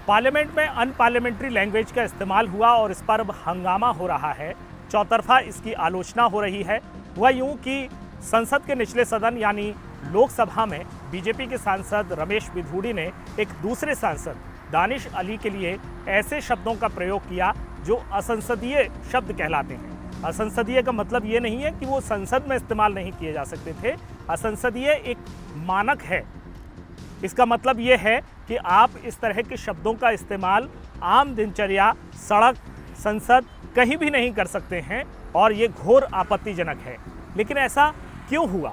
Parliament में unparliamentary language का इस्तेमाल हुआ और इस पर अब हंगामा हो रहा है। चौतरफा इसकी आलोचना हो रही है। हुआ यूं कि संसद के निचले सदन यानी लोकसभा में बीजेपी के सांसद रमेश बिधूड़ी ने एक दूसरे सांसद दानिश अली के लिए ऐसे शब्दों का प्रयोग किया जो असंसदीय शब्द कहलाते हैं। असंसदीय का मतलब ये नहीं है कि वो संसद में इस्तेमाल नहीं किए जा सकते थे। असंसदीय एक मानक है। इसका मतलब ये है कि आप इस तरह के शब्दों का इस्तेमाल आम दिनचर्या, सड़क, संसद कहीं भी नहीं कर सकते हैं और ये घोर आपत्तिजनक है। लेकिन ऐसा क्यों हुआ?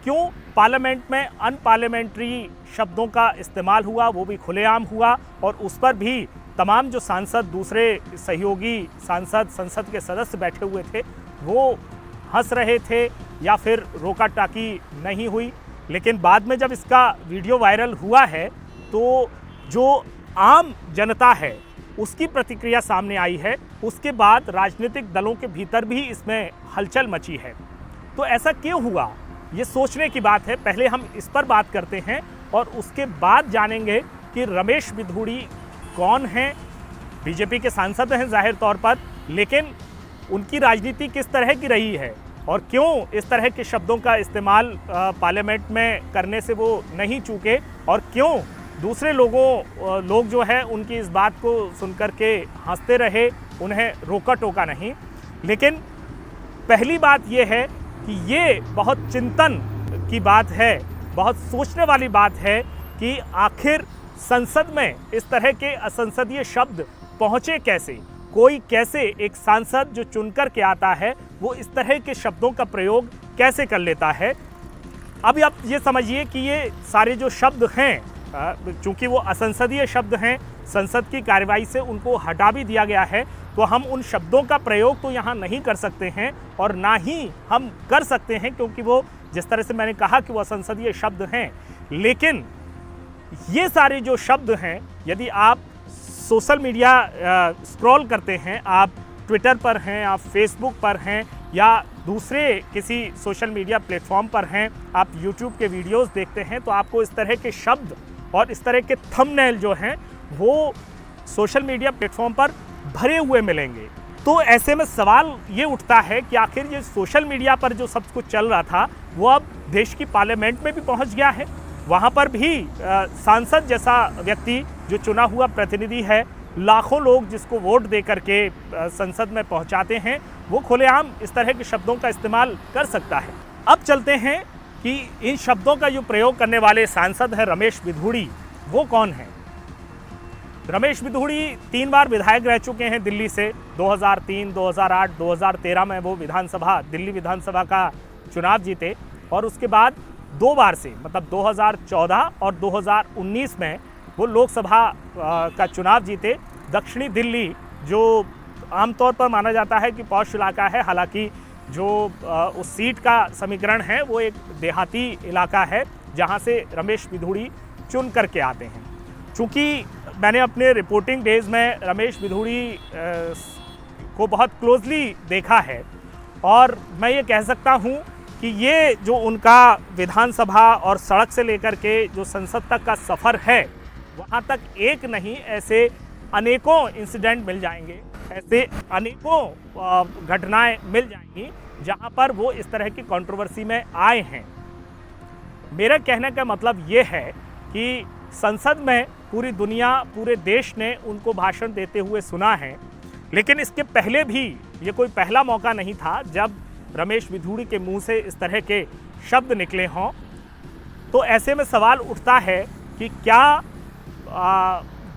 क्यों पार्लियामेंट में अनपार्लियामेंट्री शब्दों का इस्तेमाल हुआ, वो भी खुलेआम हुआ और उस पर भी तमाम जो सांसद, दूसरे सहयोगी सांसद, संसद के सदस्य बैठे हुए थे वो हंस रहे थे या फिर रोका टाकी नहीं हुई। लेकिन बाद में जब इसका वीडियो वायरल हुआ है तो जो आम जनता है उसकी प्रतिक्रिया सामने आई है। उसके बाद राजनीतिक दलों के भीतर भी इसमें हलचल मची है। तो ऐसा क्यों हुआ, ये सोचने की बात है। पहले हम इस पर बात करते हैं और उसके बाद जानेंगे कि रमेश बिधूड़ी कौन हैं। बीजेपी के सांसद हैं जाहिर तौर पर, लेकिन उनकी राजनीति किस तरह की रही है और क्यों इस तरह के शब्दों का इस्तेमाल पार्लियामेंट में करने से वो नहीं चूके और क्यों दूसरे लोग जो है उनकी इस बात को सुनकर के हंसते रहे, उन्हें रोका टोका नहीं। लेकिन पहली बात ये है कि ये बहुत चिंतन की बात है, बहुत सोचने वाली बात है कि आखिर संसद में इस तरह के असंसदीय शब्द पहुँचे कैसे। कोई कैसे, एक सांसद जो चुनकर के आता है वो इस तरह के शब्दों का प्रयोग कैसे कर लेता है। अब आप ये समझिए कि ये सारे जो शब्द हैं, चूंकि वो असंसदीय शब्द हैं, संसद की कार्रवाई से उनको हटा भी दिया गया है, तो हम उन शब्दों का प्रयोग तो यहाँ नहीं कर सकते हैं और ना ही हम कर सकते हैं, क्योंकि वो जिस तरह से मैंने कहा कि वो असंसदीय शब्द हैं। लेकिन ये सारे जो शब्द हैं, यदि आप सोशल मीडिया स्क्रॉल करते हैं, आप ट्विटर पर हैं, आप फेसबुक पर हैं या दूसरे किसी सोशल मीडिया प्लेटफॉर्म पर हैं, आप यूट्यूब के वीडियोस देखते हैं, तो आपको इस तरह के शब्द और इस तरह के थंबनेल जो हैं वो सोशल मीडिया प्लेटफॉर्म पर भरे हुए मिलेंगे। तो ऐसे में सवाल ये उठता है कि आखिर ये सोशल मीडिया पर जो सब कुछ चल रहा था वो अब देश की पार्लियामेंट में भी पहुंच गया है। वहाँ पर भी सांसद जैसा व्यक्ति जो चुना हुआ प्रतिनिधि है, लाखों लोग जिसको वोट दे करके संसद में पहुँचाते हैं, वो खुलेआम इस तरह के शब्दों का इस्तेमाल कर सकता है। अब चलते हैं कि इन शब्दों का जो प्रयोग करने वाले सांसद हैं रमेश बिधूड़ी, वो कौन हैं। रमेश बिधूड़ी 3 बार विधायक रह चुके हैं दिल्ली से। 2003, 2008, 2013 में वो दिल्ली विधानसभा का चुनाव जीते और उसके बाद 2 बार से, मतलब 2014 और 2019 में वो लोकसभा का चुनाव जीते। दक्षिणी दिल्ली जो आमतौर पर माना जाता है कि पॉश इलाका है, हालांकि जो उस सीट का समीकरण है वो एक देहाती इलाका है जहां से रमेश बिधूड़ी चुन करके आते हैं। चूँकि मैंने अपने रिपोर्टिंग डेज में रमेश बिधूड़ी को बहुत क्लोजली देखा है और मैं ये कह सकता हूँ कि ये जो उनका विधानसभा और सड़क से लेकर के जो संसद तक का सफ़र है, वहाँ तक एक नहीं ऐसे अनेकों इंसिडेंट मिल जाएंगे, ऐसे अनेकों घटनाएं मिल जाएंगी जहाँ पर वो इस तरह की कंट्रोवर्सी में आए हैं। मेरा कहने का मतलब ये है कि संसद में पूरी दुनिया, पूरे देश ने उनको भाषण देते हुए सुना है, लेकिन इसके पहले भी ये कोई पहला मौका नहीं था जब रमेश बिधूड़ी के मुंह से इस तरह के शब्द निकले हों। तो ऐसे में सवाल उठता है कि क्या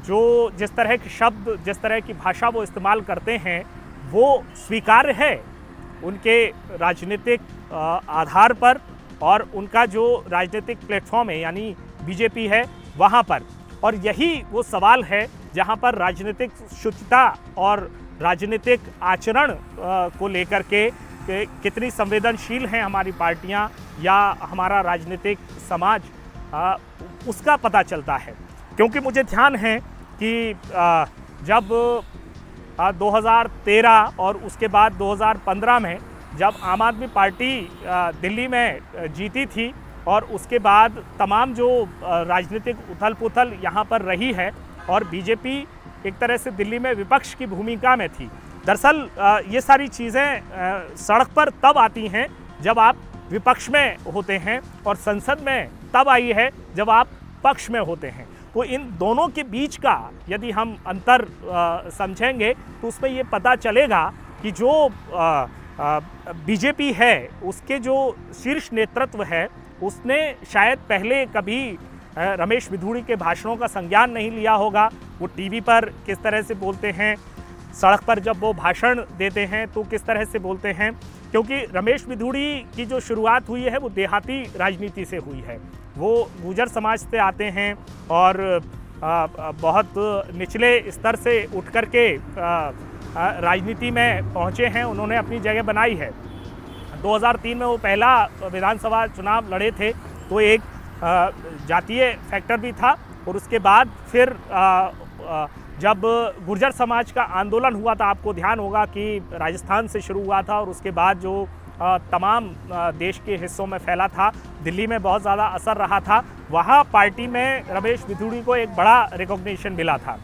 जो जिस तरह के शब्द, जिस तरह की भाषा वो इस्तेमाल करते हैं वो स्वीकार्य है उनके राजनीतिक आधार पर और उनका जो राजनीतिक प्लेटफॉर्म है यानी बीजेपी है वहाँ पर। और यही वो सवाल है जहाँ पर राजनीतिक शुचिता और राजनीतिक आचरण को लेकर के कितनी संवेदनशील हैं हमारी पार्टियां या हमारा राजनीतिक समाज, उसका पता चलता है। क्योंकि मुझे ध्यान है कि जब 2013 और उसके बाद 2015 में जब आम आदमी पार्टी दिल्ली में जीती थी और उसके बाद तमाम जो राजनीतिक उथल पुथल यहाँ पर रही है, और बीजेपी एक तरह से दिल्ली में विपक्ष की भूमिका में थी। दरअसल ये सारी चीज़ें सड़क पर तब आती हैं जब आप विपक्ष में होते हैं और संसद में तब आई है जब आप पक्ष में होते हैं। तो इन दोनों के बीच का यदि हम अंतर समझेंगे तो उसमें ये पता चलेगा कि जो बीजेपी है उसके जो शीर्ष नेतृत्व है उसने शायद पहले कभी रमेश बिधूड़ी के भाषणों का संज्ञान नहीं लिया होगा। वो टीवी पर किस तरह से बोलते हैं, सड़क पर जब वो भाषण देते हैं तो किस तरह से बोलते हैं, क्योंकि रमेश बिधूड़ी की जो शुरुआत हुई है वो देहाती राजनीति से हुई है। वो गुर्जर समाज से आते हैं और बहुत निचले स्तर से उठ कर के राजनीति में पहुंचे हैं, उन्होंने अपनी जगह बनाई है। 2003 में वो पहला विधानसभा चुनाव लड़े थे तो एक जातीय फैक्टर भी था और उसके बाद फिर जब गुर्जर समाज का आंदोलन हुआ था, आपको ध्यान होगा कि राजस्थान से शुरू हुआ था और उसके बाद जो तमाम देश के हिस्सों में फैला था, दिल्ली में बहुत ज़्यादा असर रहा था, वहाँ पार्टी में रमेश बिधूड़ी को एक बड़ा रिकॉग्निशन मिला था।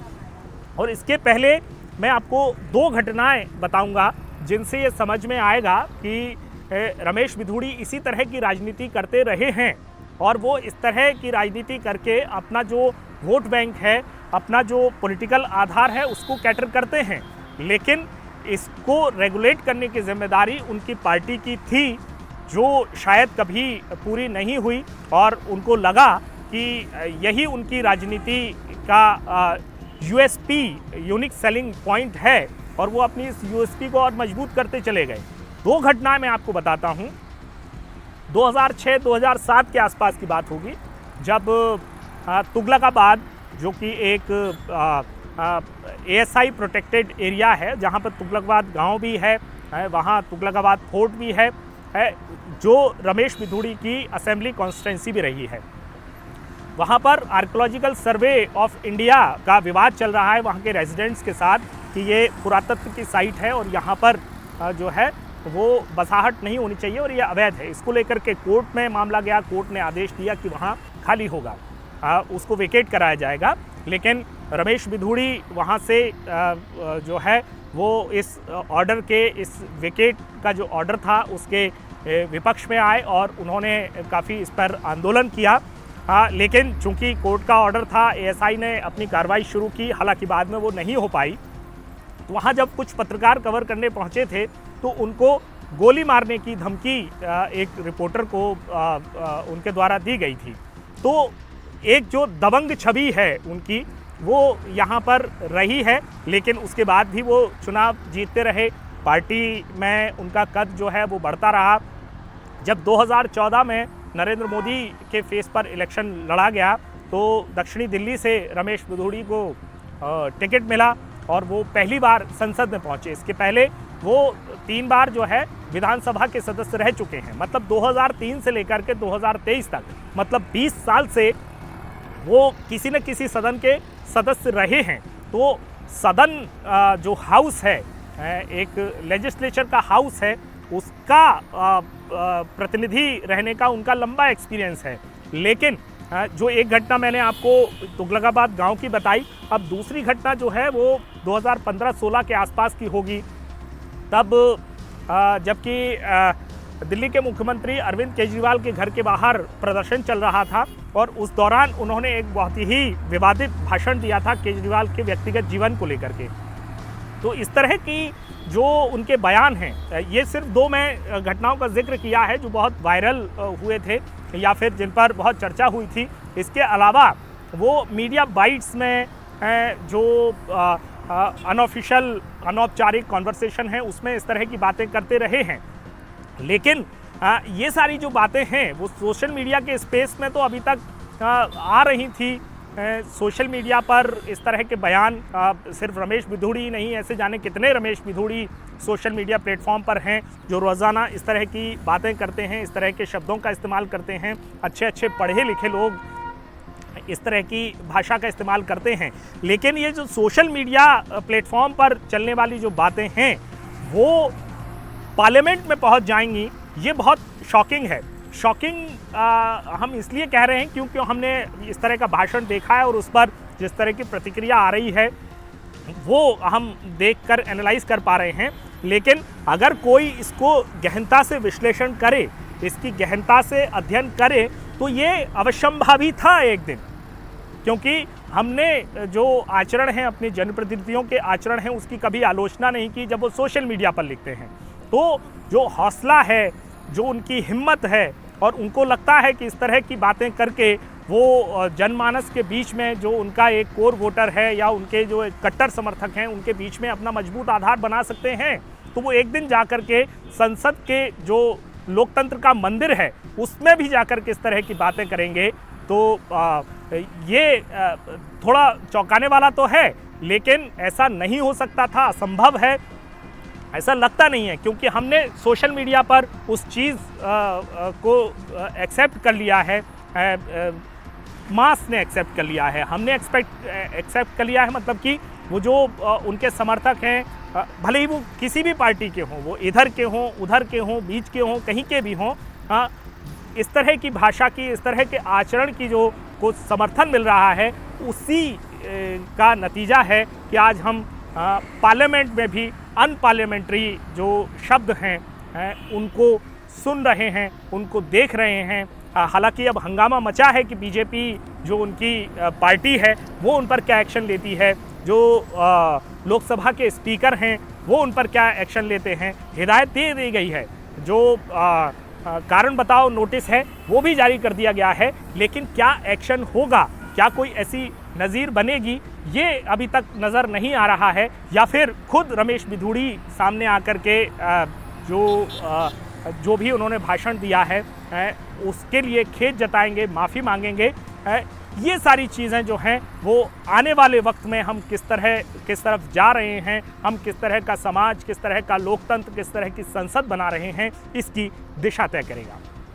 और इसके पहले मैं आपको दो घटनाएं बताऊंगा जिनसे ये समझ में आएगा कि रमेश बिधूड़ी इसी तरह की राजनीति करते रहे हैं और वो इस तरह की राजनीति करके अपना जो वोट बैंक है, अपना जो पॉलिटिकल आधार है उसको कैटर करते हैं। लेकिन इसको रेगुलेट करने की जिम्मेदारी उनकी पार्टी की थी जो शायद कभी पूरी नहीं हुई और उनको लगा कि यही उनकी राजनीति का यूएसपी यूनिक सेलिंग पॉइंट है और वो अपनी इस यूएसपी को और मजबूत करते चले गए। दो घटनाएं मैं आपको बताता हूं। 2006-2007 के आसपास की बात होगी जब तुगलकाबाद जो कि एक ASI प्रोटेक्टेड एरिया है जहां पर तुगलकाबाद गांव भी है, वहां तुगलकाबाद फोर्ट भी है, जो रमेश बिधूड़ी की असेंबली कॉन्स्टिट्यूंसी भी रही है। वहां पर आर्कियोलॉजिकल सर्वे ऑफ इंडिया का विवाद चल रहा है वहां के रेजिडेंट्स के साथ कि ये पुरातत्व की साइट है और यहाँ पर जो है वो बसाहट नहीं होनी चाहिए और ये अवैध है। इसको लेकर के कोर्ट में मामला गया, कोर्ट ने आदेश दिया कि वहाँ खाली होगा, उसको वेकेट कराया जाएगा। लेकिन रमेश बिधूड़ी वहाँ से जो है वो इस ऑर्डर के, इस वेकेट का जो ऑर्डर था उसके विपक्ष में आए और उन्होंने काफ़ी इस पर आंदोलन किया। लेकिन चूंकि कोर्ट का ऑर्डर था, ASI ने अपनी कार्रवाई शुरू की, हालांकि बाद में वो नहीं हो पाई। तो वहाँ जब कुछ पत्रकार कवर करने पहुँचे थे तो उनको गोली मारने की धमकी एक रिपोर्टर को उनके द्वारा दी गई थी। तो एक जो दबंग छवि है उनकी वो यहाँ पर रही है, लेकिन उसके बाद भी वो चुनाव जीतते रहे, पार्टी में उनका कद जो है वो बढ़ता रहा। जब 2014 में नरेंद्र मोदी के फेस पर इलेक्शन लड़ा गया तो दक्षिणी दिल्ली से रमेश बिधूड़ी को टिकट मिला और वो पहली बार संसद में पहुंचे। इसके पहले वो 3 बार जो है विधानसभा के सदस्य रह चुके हैं, मतलब 2003 से लेकर के 2023 तक, मतलब 20 साल से वो किसी न किसी सदन के सदस्य रहे हैं। तो सदन जो हाउस है, एक लेजिस्लेचर का हाउस है, उसका प्रतिनिधि रहने का उनका लंबा एक्सपीरियंस है। लेकिन जो एक घटना मैंने आपको तुगलकाबाद गांव की बताई, अब दूसरी घटना जो है वो 2015-16 के आसपास की होगी। तब जबकि दिल्ली के मुख्यमंत्री अरविंद केजरीवाल के घर के बाहर प्रदर्शन चल रहा था और उस दौरान उन्होंने एक बहुत ही विवादित भाषण दिया था केजरीवाल के व्यक्तिगत जीवन को लेकर के। तो इस तरह की जो उनके बयान हैं, ये सिर्फ 2 मैं घटनाओं का जिक्र किया है जो बहुत वायरल हुए थे या फिर जिन पर बहुत चर्चा हुई थी। इसके अलावा वो मीडिया बाइट्स में जो अनऑफिशियल अनौपचारिक कॉन्वर्सेशन है उसमें इस तरह की बातें करते रहे हैं। लेकिन ये सारी जो बातें हैं वो सोशल मीडिया के स्पेस में तो अभी तक आ रही थी। सोशल मीडिया पर इस तरह के बयान सिर्फ रमेश बिधूड़ी ही नहीं, ऐसे जाने कितने Ramesh Bidhuri social media platform पर हैं जो रोज़ाना इस तरह की बातें करते हैं, इस तरह के शब्दों का इस्तेमाल करते हैं। अच्छे अच्छे पढ़े लिखे लोग इस तरह की भाषा का इस्तेमाल करते हैं। लेकिन ये जो सोशल मीडिया प्लेटफॉर्म पर चलने वाली जो बातें हैं वो पार्लियामेंट में पहुंच जाएंगी, ये बहुत शॉकिंग है। शॉकिंग हम इसलिए कह रहे हैं क्योंकि हमने इस तरह का भाषण देखा है और उस पर जिस तरह की प्रतिक्रिया आ रही है वो हम देखकर एनालाइज कर पा रहे हैं। लेकिन अगर कोई इसको गहनता से विश्लेषण करे, इसकी गहनता से अध्ययन करे, तो ये अवश्यंभावी था एक दिन, क्योंकि हमने जो आचरण है, अपने जनप्रतिनिधियों के आचरण हैं, उसकी कभी आलोचना नहीं की जब वो सोशल मीडिया पर लिखते हैं। तो जो हौसला है, जो उनकी हिम्मत है, और उनको लगता है कि इस तरह की बातें करके वो जनमानस के बीच में जो उनका एक कोर वोटर है या उनके जो एक कट्टर समर्थक हैं, उनके बीच में अपना मजबूत आधार बना सकते हैं, तो वो एक दिन जाकर के संसद के जो लोकतंत्र का मंदिर है उसमें भी जाकर के इस तरह की बातें करेंगे। तो ये थोड़ा चौंकाने वाला तो है, लेकिन ऐसा नहीं हो सकता था, असंभव है, ऐसा लगता नहीं है, क्योंकि हमने सोशल मीडिया पर उस चीज़ को एक्सेप्ट कर लिया है, मास ने एक्सेप्ट कर लिया है, हमने एक्सेप्ट कर लिया है। मतलब कि वो जो उनके समर्थक हैं, भले ही वो किसी भी पार्टी के हों, वो इधर के हों, उधर के हों, बीच के हों, कहीं के भी हों, इस तरह की भाषा की, इस तरह के आचरण की जो को समर्थन मिल रहा है, उसी का नतीजा है कि आज हम पार्लियामेंट में भी अनपार्लियामेंट्री जो शब्द हैं उनको सुन रहे हैं, उनको देख रहे हैं। हालांकि अब हंगामा मचा है कि बीजेपी जो उनकी पार्टी है वो उन पर क्या एक्शन लेती है, जो लोकसभा के स्पीकर हैं वो उन पर क्या एक्शन लेते हैं। हिदायत दे दी गई है, जो कारण बताओ नोटिस है वो भी जारी कर दिया गया है, लेकिन क्या एक्शन होगा, क्या कोई ऐसी नज़ीर बनेगी, ये अभी तक नज़र नहीं आ रहा है। या फिर खुद रमेश बिधूड़ी सामने आकर के जो भी उन्होंने भाषण दिया है उसके लिए खेद जताएंगे, माफ़ी मांगेंगे। ये सारी चीज़ें जो हैं वो आने वाले वक्त में हम किस तरफ जा रहे हैं, हम किस तरह का समाज, किस तरह का लोकतंत्र, किस तरह की संसद बना रहे हैं, इसकी दिशा तय करेगा।